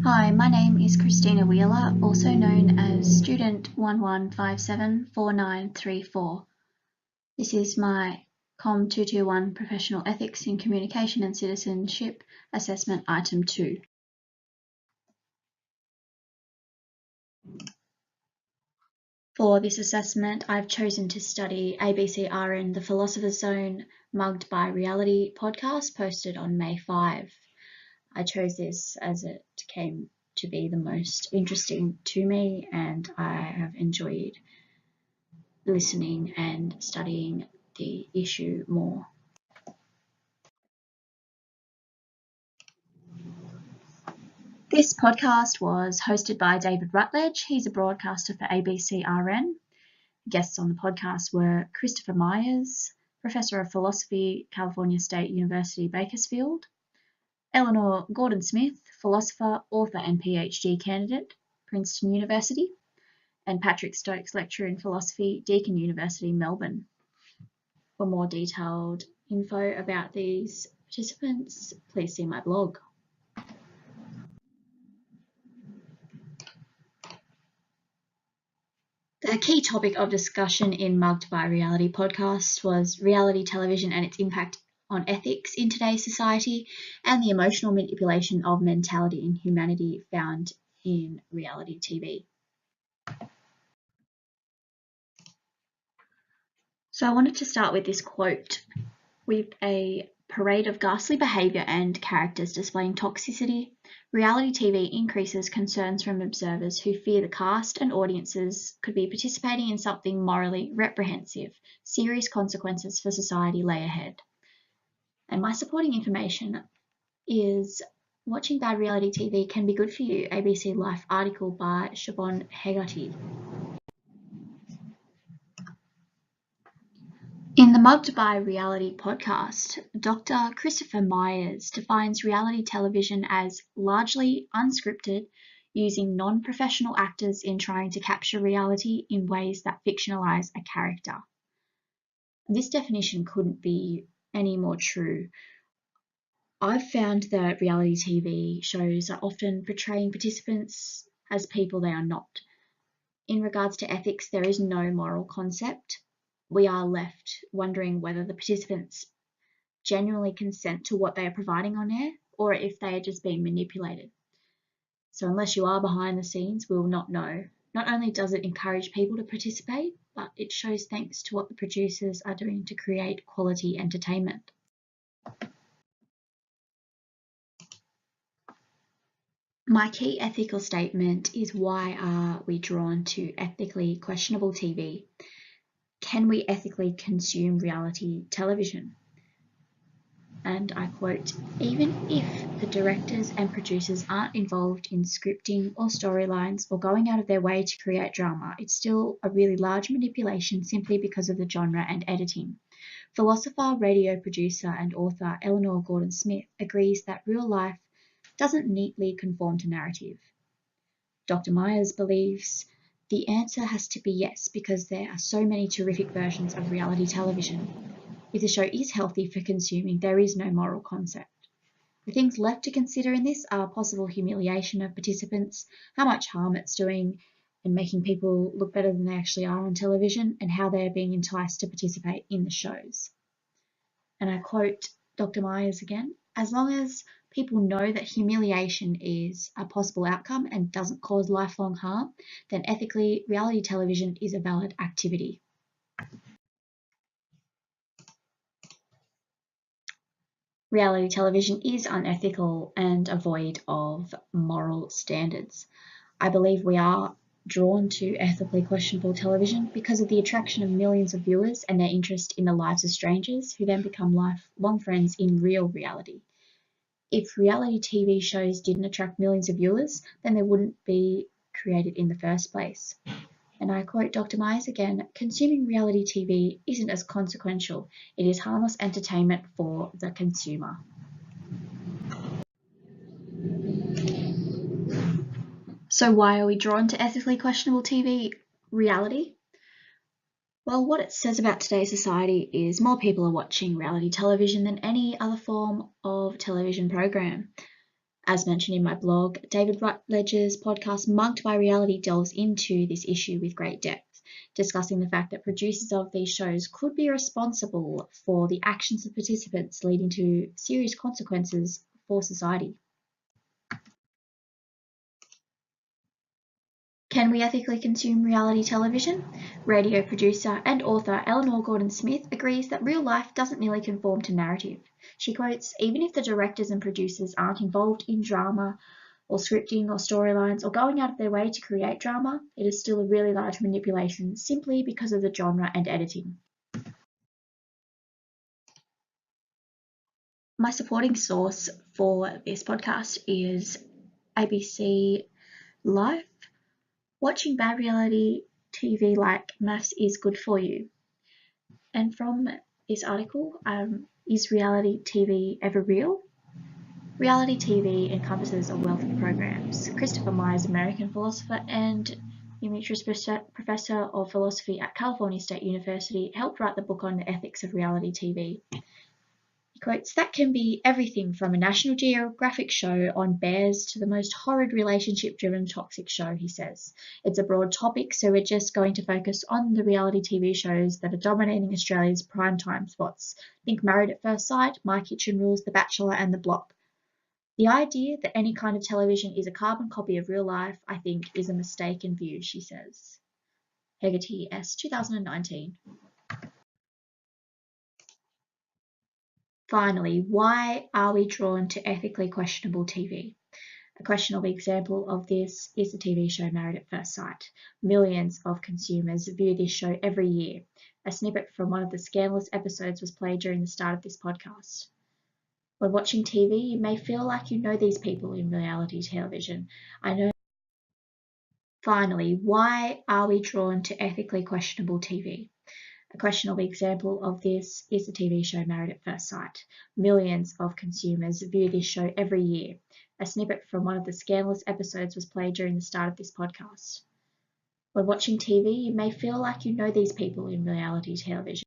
Hi, my name is Christina Wheeler, also known as student 11574934. This is my COM221 Professional Ethics in Communication and Citizenship Assessment Item 2. For this assessment, I've chosen to study ABCRN The Philosopher's Zone Mugged by Reality podcast posted on May 5. I chose this as it came to be the most interesting to me, and I have enjoyed listening and studying the issue more. This podcast was hosted by David Rutledge. He's a broadcaster for ABCRN. Guests on the podcast were Christopher Myers, Professor of Philosophy, California State University, Bakersfield; Eleanor Gordon-Smith, philosopher, author and PhD candidate, Princeton University; and Patrick Stokes, lecturer in philosophy, Deakin University, Melbourne. For more detailed info about these participants, please see my blog. The key topic of discussion in Mugged by Reality podcast was reality television and its impact on ethics in today's society, and the emotional manipulation of mentality and humanity found in reality TV. So I wanted to start with this quote. With a parade of ghastly behaviour and characters displaying toxicity, reality TV increases concerns from observers who fear the cast and audiences could be participating in something morally reprehensive. Serious consequences for society lay ahead. And my supporting information is watching bad reality TV can be good for you. ABC Life article by Siobhan Hegarty. In the Mugged by Reality podcast, Dr. Christopher Myers defines reality television as largely unscripted, using non-professional actors in trying to capture reality in ways that fictionalize a character. This definition couldn't be any more true. I've found that reality TV shows are often portraying participants as people they are not. In regards to ethics, there is no moral concept. We are left wondering whether the participants genuinely consent to what they are providing on air, or if they are just being manipulated. So unless you are behind the scenes, we will not know. Not only does it encourage people to participate, but it shows thanks to what the producers are doing to create quality entertainment. My key ethical statement is, why are we drawn to ethically questionable TV? Can we ethically consume reality television? And I quote, even if the directors and producers aren't involved in scripting or storylines or going out of their way to create drama, it's still a really large manipulation simply because of the genre and editing. Philosopher, radio producer and author Eleanor Gordon-Smith agrees that real life doesn't neatly conform to narrative. Dr. Myers believes the answer has to be yes, because there are so many terrific versions of reality television. If the show is healthy for consuming, there is no moral concept. The things left to consider in this are possible humiliation of participants, how much harm it's doing and making people look better than they actually are on television, and how they are being enticed to participate in the shows. And I quote Dr. Myers again, as long as people know that humiliation is a possible outcome and doesn't cause lifelong harm, then ethically, reality television is a valid activity. Reality television is unethical and void of moral standards. I believe we are drawn to ethically questionable television because of the attraction of millions of viewers and their interest in the lives of strangers, who then become lifelong friends in real reality. If reality TV shows didn't attract millions of viewers, then they wouldn't be created in the first place. And I quote Dr. Myers again, consuming reality TV isn't as consequential. It is harmless entertainment for the consumer. So why are we drawn to ethically questionable TV reality? Well, what it says about today's society is more people are watching reality television than any other form of television program. As mentioned in my blog, David Rutledge's podcast Mugged by Reality delves into this issue with great depth, discussing the fact that producers of these shows could be responsible for the actions of participants, leading to serious consequences for society. Can we ethically consume reality television? Radio producer and author Eleanor Gordon-Smith agrees that real life doesn't merely conform to narrative. She quotes, "Even if the directors and producers aren't involved in drama or scripting or storylines or going out of their way to create drama, it is still a really large manipulation simply because of the genre and editing." My supporting source for this podcast is ABC Life. Watching bad reality TV like maths is good for you. And from this article, is reality TV ever real? Reality TV encompasses a wealth of programs. Christopher Myers, American philosopher and emeritus professor of philosophy at California State University, helped write the book on the ethics of reality TV. He quotes, "That can be everything from a National Geographic show on bears to the most horrid relationship-driven toxic show," he says. "It's a broad topic, so we're just going to focus on the reality TV shows that are dominating Australia's primetime spots. Think Married at First Sight, My Kitchen Rules, The Bachelor and The Block. The idea that any kind of television is a carbon copy of real life, I think, is a mistaken view," she says. Hegarty S. 2019. Finally, why are we drawn to ethically questionable TV? A questionable example of this is the TV show Married at First Sight. Millions of consumers view this show every year. A snippet from one of the scandalous episodes was played during the start of this podcast. When watching TV, you may feel like you know these people in reality television. Finally, why are we drawn to ethically questionable TV? A questionable example of this is the TV show Married at First Sight. Millions of consumers view this show every year. A snippet from one of the scandalous episodes was played during the start of this podcast. When watching TV, you may feel like you know these people in reality television.